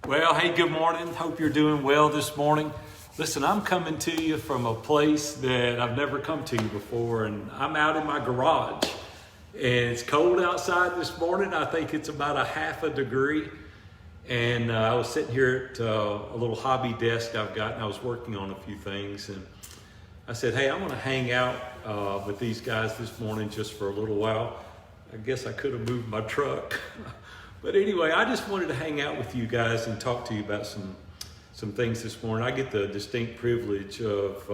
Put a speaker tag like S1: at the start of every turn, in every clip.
S1: Well, hey, good morning. Hope you're doing well this morning. Listen, I'm coming to you from a place that I've never come to before, and I'm out in my garage. And it's cold outside this morning. I think it's about a half a degree. And I was sitting here at a little hobby desk I've got, and I was working on a few things. And I said, hey, I want to hang out with these guys this morning just for a little while. I guess I could have moved my truck. But anyway, I just wanted to hang out with you guys and talk to you about some things this morning. I get the distinct privilege of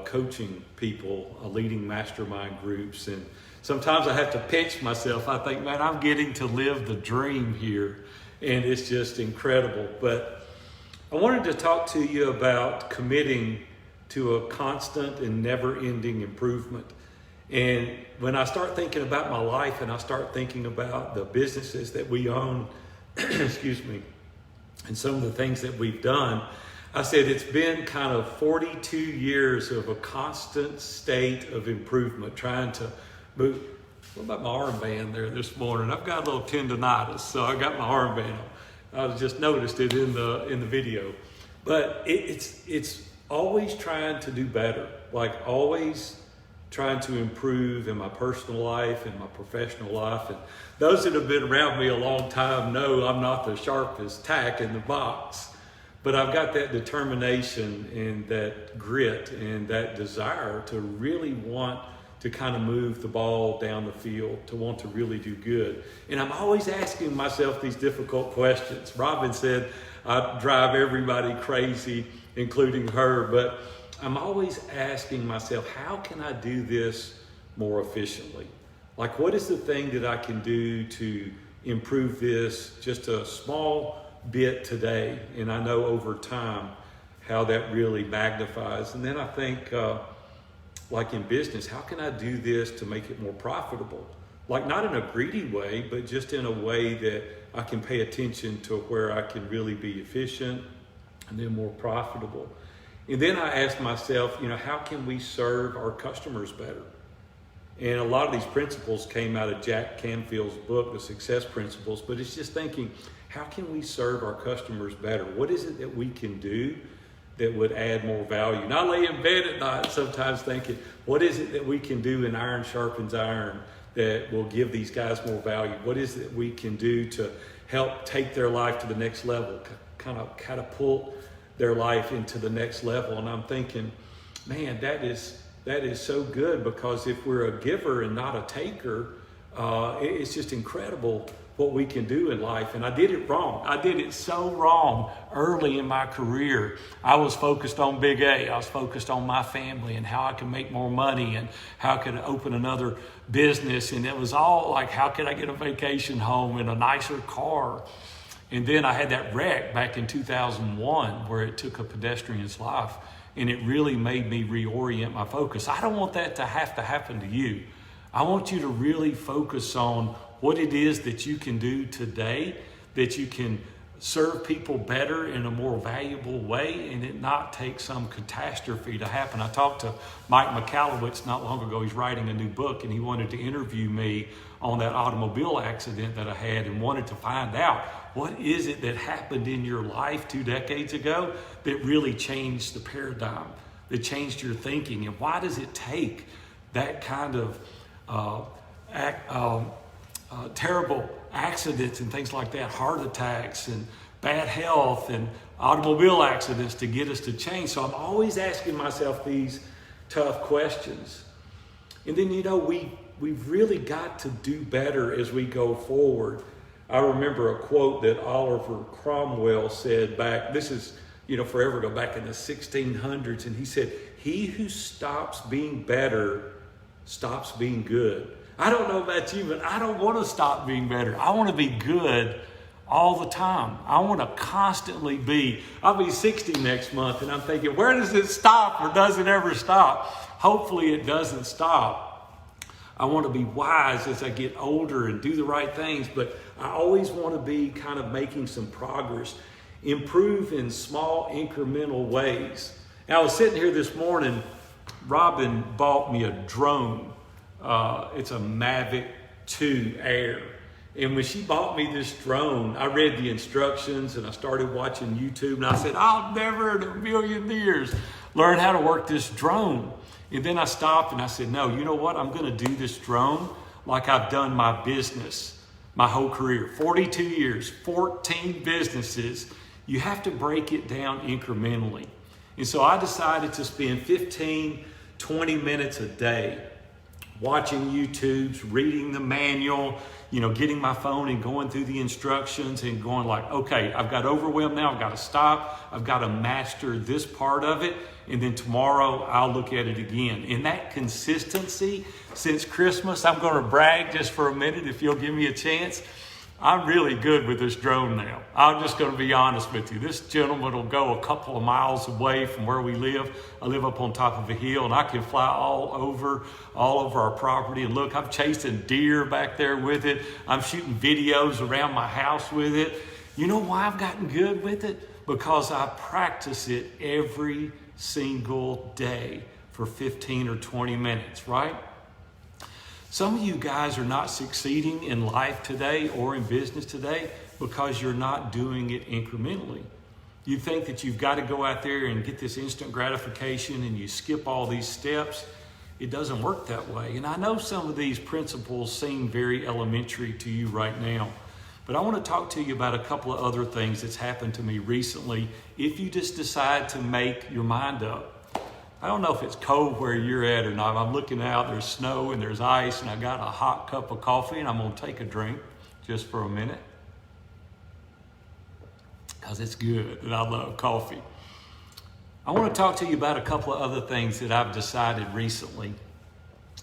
S1: coaching people, leading mastermind groups, and sometimes I have to pinch myself. I think, man, I'm getting to live the dream here, and it's just incredible. But I wanted to talk to you about committing to a constant and never-ending improvement. And when I start thinking about my life and I start thinking about the businesses that we own, excuse me, and some of the things that we've done, I said it's been kind of 42 years of a constant state of improvement, trying to move. What about my armband there this morning? I've got a little tendonitis, so I got my armband on. I just noticed it in the video. But it's always trying to do better, like always trying to improve in my personal life and my professional life. And those that have been around me a long time know I'm not the sharpest tack in the box, but I've got that determination and that grit and that desire to really want to kind of move the ball down the field, to want to really do good. And I'm always asking myself these difficult questions. Robin said I drive everybody crazy, including her, but I'm always asking myself, how can I do this more efficiently? Like, what is the thing that I can do to improve this just a small bit today? And I know over time how that really magnifies. And then I think, like in business, how can I do this to make it more profitable? Like, not in a greedy way, but just in a way that I can pay attention to where I can really be efficient and then more profitable. And then I asked myself, how can we serve our customers better? And a lot of these principles came out of Jack Canfield's book, The Success Principles, but it's just thinking, how can we serve our customers better? What is it that we can do that would add more value? And I lay in bed at night sometimes thinking, what is it that we can do in iron sharpens iron that will give these guys more value? What is it that we can do to help take their life to the next level, kind of catapult their life into the next level? And I'm thinking, man, that is so good, because if we're a giver and not a taker, it's just incredible what we can do in life. And I did it wrong. I did it so wrong early in my career. I was focused on big A. I was focused on my family and how I could make more money and how I could open another business. And it was all like, how could I get a vacation home and a nicer car? And then I had that wreck back in 2001 where it took a pedestrian's life, and it really made me reorient my focus. I don't want that to happen to you. I want you to really focus on what it is that you can do today, that you can serve people better in a more valuable way, and it not take some catastrophe to happen. I talked to Mike McAllowitz not long ago. He's writing a new book, and he wanted to interview me on that automobile accident that I had, and wanted to find out, what is it that happened in your life 2 decades ago that really changed the paradigm, that changed your thinking? And why does it take that kind of terrible accidents and things like that, heart attacks and bad health and automobile accidents, to get us to change? So I'm always asking myself these tough questions. And then, we've really got to do better as we go forward. I remember a quote that Oliver Cromwell said back, this is, forever ago, back in the 1600s. And he said, he who stops being better stops being good. I don't know about you, but I don't want to stop being better. I want to be good all the time. I want to constantly I'll be 60 next month, and I'm thinking, where does it stop, or does it ever stop? Hopefully it doesn't stop. I want to be wise as I get older and do the right things, but I always want to be kind of making some progress, improve in small incremental ways. Now, I was sitting here this morning, Robin bought me a drone. It's a Mavic 2 Air. And when she bought me this drone, I read the instructions and I started watching YouTube, and I said, I'll never in a million years learn how to work this drone. And then I stopped and I said, no, you know what? I'm going to do this drone like I've done my business, my whole career, 42 years, 14 businesses. You have to break it down incrementally. And so I decided to spend 15, 20 minutes a day watching YouTubes, reading the manual, getting my phone and going through the instructions and going like, okay, I've got overwhelmed now. I've got to stop. I've got to master this part of it. And then tomorrow I'll look at it again. And that consistency since Christmas, I'm going to brag just for a minute if you'll give me a chance. I'm really good with this drone now. I'm just going to be honest with you. This gentleman will go a couple of miles away from where we live. I live up on top of a hill, and I can fly all over our property. And look, I'm chasing deer back there with it. I'm shooting videos around my house with it. You know why I've gotten good with it? Because I practice it every single day for 15 or 20 minutes, right? Some of you guys are not succeeding in life today or in business today because you're not doing it incrementally. You think that you've got to go out there and get this instant gratification and you skip all these steps. It doesn't work that way. And I know some of these principles seem very elementary to you right now, but I want to talk to you about a couple of other things that's happened to me recently if you just decide to make your mind up. I don't know if it's cold where you're at or not. I'm looking out, there's snow and there's ice, and I got a hot cup of coffee, and I'm going to take a drink just for a minute because it's good and I love coffee. I want to talk to you about a couple of other things that I've decided recently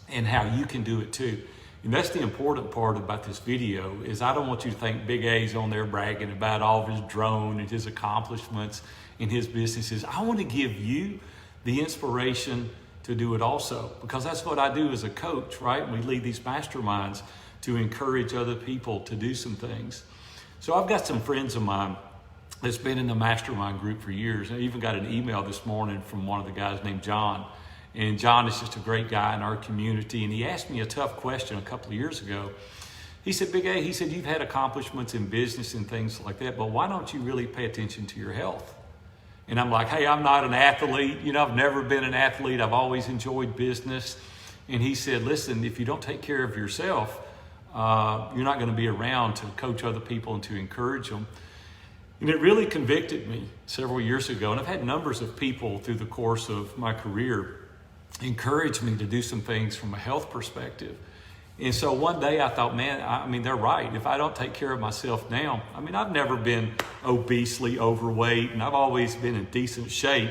S1: and how you can do it too. And that's the important part about this video is I don't want you to think Big A's on there bragging about all of his drone and his accomplishments in his businesses. I want to give you the inspiration to do it also, because that's what I do as a coach, right? We lead these masterminds to encourage other people to do some things. So I've got some friends of mine that's been in the mastermind group for years. I even got an email this morning from one of the guys named John. And John is just a great guy in our community. And he asked me a tough question a couple of years ago. He said, Big A, he said, you've had accomplishments in business and things like that, but why don't you really pay attention to your health? And I'm like, hey, I'm not an athlete. I've never been an athlete. I've always enjoyed business. And he said, listen, if you don't take care of yourself, you're not going to be around to coach other people and to encourage them. And it really convicted me several years ago. And I've had numbers of people through the course of my career encourage me to do some things from a health perspective. And so one day I thought, man, they're right. If I don't take care of myself now, I've never been obesely overweight and I've always been in decent shape,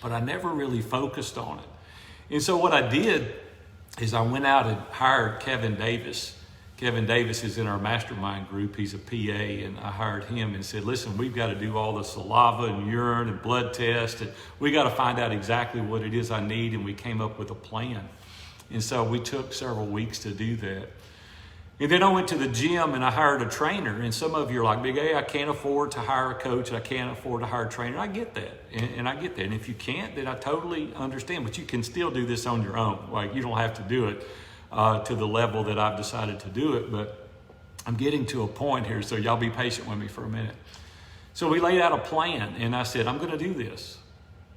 S1: but I never really focused on it. And so what I did is I went out and hired Kevin Davis. Kevin Davis is in our mastermind group. He's a PA, and I hired him and said, listen, we've got to do all the saliva and urine and blood tests, and we got to find out exactly what it is I need. And we came up with a plan. And so we took several weeks to do that. And then I went to the gym and I hired a trainer. And some of you are like, Big A, I can't afford to hire a coach. I can't afford to hire a trainer. I get that. And I get that. And if you can't, then I totally understand. But you can still do this on your own. Like, you don't have to do it to the level that I've decided to do it. But I'm getting to a point here, so y'all be patient with me for a minute. So we laid out a plan. And I said, I'm going to do this.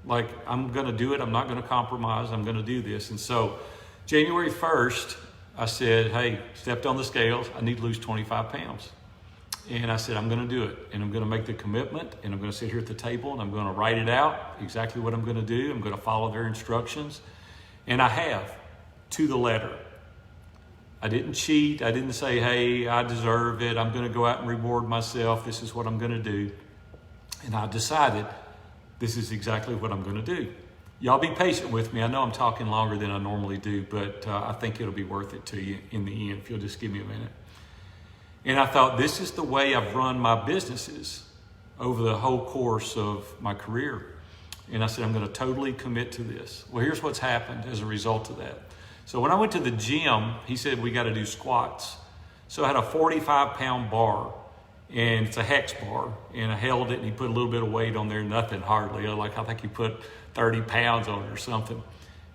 S1: Like, I'm going to do it. I'm not going to compromise. I'm going to do this. And so January 1st, I said, hey, stepped on the scales. I need to lose 25 pounds. And I said, I'm going to do it. And I'm going to make the commitment. And I'm going to sit here at the table and I'm going to write it out, exactly what I'm going to do. I'm going to follow their instructions. And I have, to the letter. I didn't cheat. I didn't say, hey, I deserve it. I'm going to go out and reward myself. This is what I'm going to do. And I decided this is exactly what I'm going to do. Y'all be patient with me. I know I'm talking longer than I normally do, but I think it'll be worth it to you in the end if you'll just give me a minute. And I thought, this is the way I've run my businesses over the whole course of my career. And I said, I'm going to totally commit to this. Well, here's what's happened as a result of that. So when I went to the gym, he said, we got to do squats. So I had a 45-pound bar, and it's a hex bar, and I held it, and he put a little bit of weight on there, nothing hardly. I think he put 30 pounds on it or something.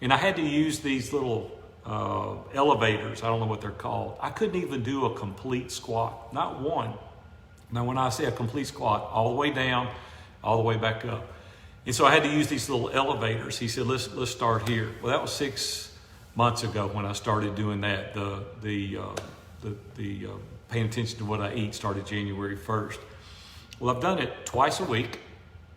S1: And I had to use these little elevators. I don't know what they're called. I couldn't even do a complete squat, not one. Now, when I say a complete squat, all the way down, all the way back up. And so I had to use these little elevators. He said, let's start here. Well, that was 6 months ago when I started doing that. The paying attention to what I eat started January 1st. Well, I've done it twice a week,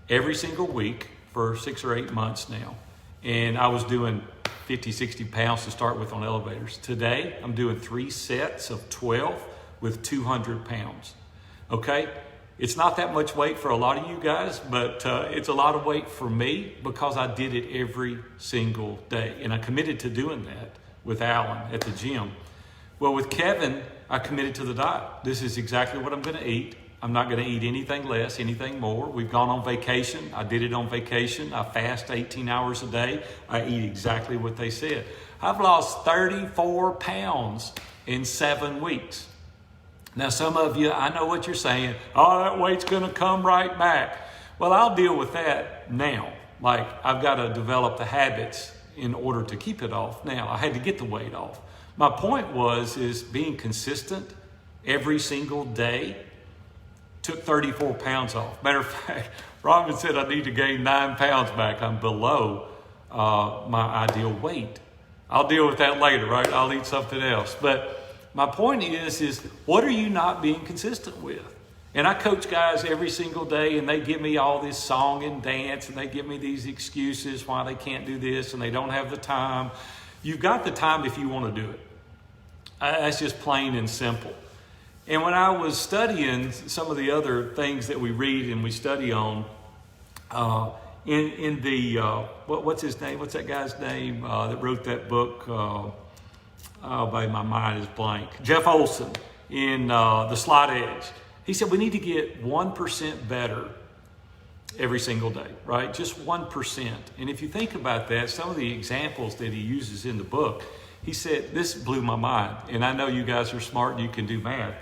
S1: every single week for 6 or 8 months now. And I was doing 50, 60 pounds to start with on elevators. Today, I'm doing 3 sets of 12 with 200 pounds. Okay? It's not that much weight for a lot of you guys, but it's a lot of weight for me because I did it every single day. And I committed to doing that with Alan at the gym. Well, with Kevin, I committed to the diet. This is exactly what I'm going to eat. I'm not going to eat anything less, anything more. We've gone on vacation. I did it on vacation. I fast 18 hours a day. I eat exactly what they said. I've lost 34 pounds in 7 weeks. Now, some of you, I know what you're saying. Oh, that weight's going to come right back. Well, I'll deal with that now. Like, I've got to develop the habits in order to keep it off. Now, I had to get the weight off. My point is being consistent every single day took 34 pounds off. Matter of fact, Robin said I need to gain 9 pounds back. I'm below my ideal weight. I'll deal with that later, right? I'll eat something else. But my point is what are you not being consistent with? And I coach guys every single day, and they give me all this song and dance, and they give me these excuses why they can't do this, and they don't have the time. You've got the time if you want to do it. That's just plain and simple. And when I was studying some of the other things that we read and we study on, in the, what's his name? What's that guy's name that wrote that book? My mind is blank. Jeff Olson in The Slight Edge. He said we need to get 1% better every single day, right? Just 1%. And if you think about that, some of the examples that he uses in the book, he said, this blew my mind. And I know you guys are smart and you can do math.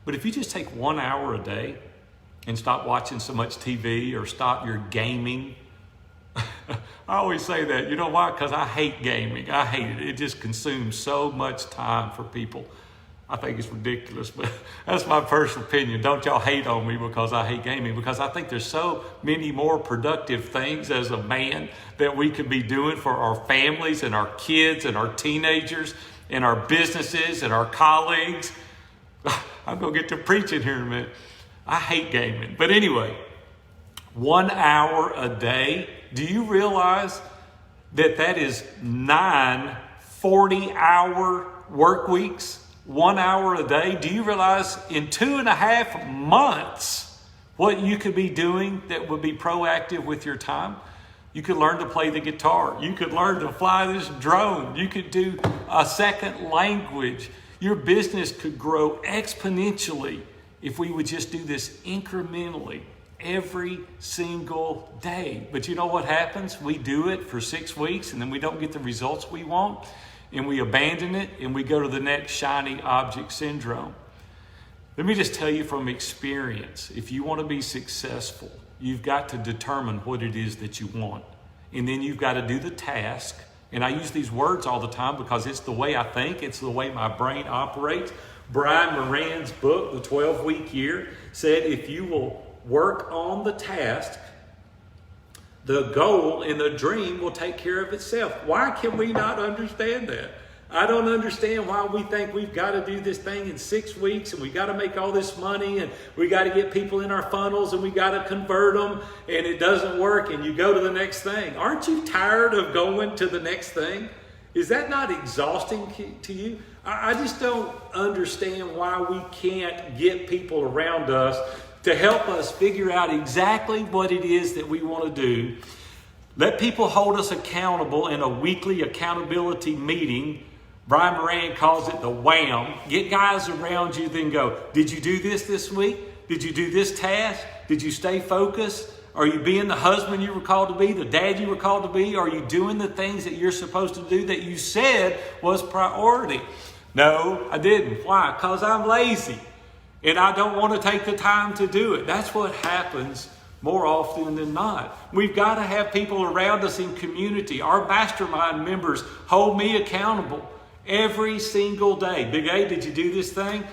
S1: But if you just take 1 hour a day and stop watching so much TV or stop your gaming, I always say that. You know why? Because I hate gaming. I hate it. It just consumes so much time for people. I think it's ridiculous, but that's my personal opinion. Don't y'all hate on me because I hate gaming, because I think there's so many more productive things as a man that we could be doing for our families and our kids and our teenagers and our businesses and our colleagues. I'm going to get to preaching here in a minute. I hate gaming. But anyway, 1 hour a day. Do you realize that is 9 40-hour work weeks? 1 hour a day. Do you realize in 2.5 months what you could be doing that would be proactive with your time? You could learn to play the guitar. You could learn to fly this drone. You could do a second language. Your business could grow exponentially if we would just do this incrementally every single day. But you know what happens? We do it for 6 weeks and then we don't get the results we want, and we abandon it and we go to the next shiny object syndrome. Let me just tell you from experience, if you want to be successful, you've got to determine what it is that you want. And then you've got to do the task. And I use these words all the time because it's the way I think. It's the way my brain operates. Brian Moran's book, The 12-Week Year, said if you will work on the task, the goal and the dream will take care of itself. Why can we not understand that? I don't understand why we think we've got to do this thing in 6 weeks and we got to make all this money and we got to get people in our funnels and we got to convert them, and it doesn't work and you go to the next thing. Aren't you tired of going to the next thing? Is that not exhausting to you? I just don't understand why we can't get people around us to help us figure out exactly what it is that we want to do. Let people hold us accountable in a weekly accountability meeting. Brian Moran calls it the wham. Get guys around you, then go, did you do this week? Did you do this task? Did you stay focused? Are you being the husband you were called to be, the dad you were called to be? Are you doing the things that you're supposed to do that you said was priority? No, I didn't. Why? Because I'm lazy and I don't want to take the time to do it. That's what happens more often than not. We've got to have people around us in community. Our mastermind members hold me accountable every single day. Big A, did you do this thing?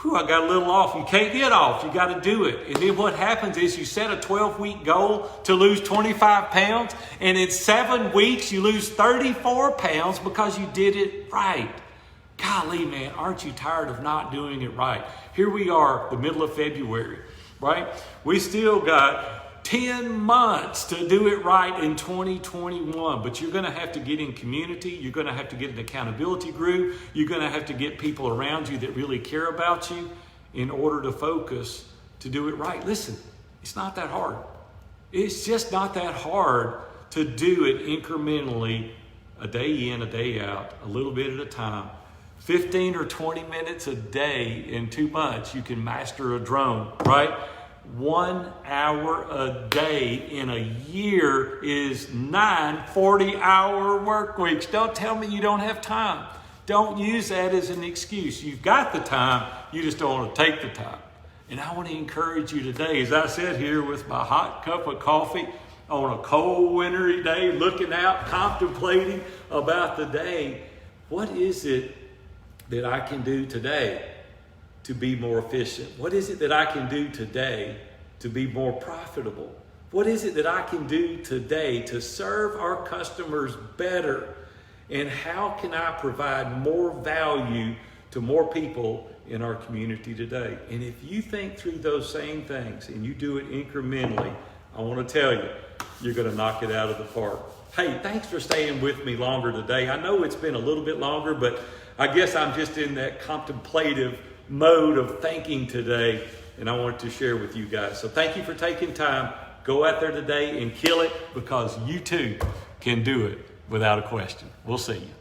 S1: Whew, I got a little off. You can't get off. You got to do it. And then what happens is you set a 12-week goal to lose 25 pounds, and in 7 weeks you lose 34 pounds because you did it right. Golly, man, aren't you tired of not doing it right? Here we are, the middle of February, right? We still got 10 months to do it right in 2021, but you're going to have to get in community. You're going to have to get an accountability group. You're going to have to get people around you that really care about you in order to focus to do it right. Listen, it's not that hard. It's just not that hard to do it incrementally, a day in, a day out, a little bit at a time. 15 or 20 minutes a day in 2 months, you can master a drone, right? 1 hour a day in a year is 9 40-hour work weeks. Don't tell me you don't have time. Don't use that as an excuse. You've got the time, you just don't want to take the time. And I want to encourage you today, as I sit here with my hot cup of coffee on a cold wintry day, looking out, contemplating about the day, what is it that I can do today to be more efficient? What is it that I can do today to be more profitable? What is it that I can do today to serve our customers better? And how can I provide more value to more people in our community today? And if you think through those same things and you do it incrementally, I want to tell you, you're going to knock it out of the park. Hey, thanks for staying with me longer today. I know it's been a little bit longer, but I guess I'm just in that contemplative mode of thinking today, and I wanted to share with you guys. So thank you for taking time. Go out there today and kill it, because you too can do it without a question. We'll see you.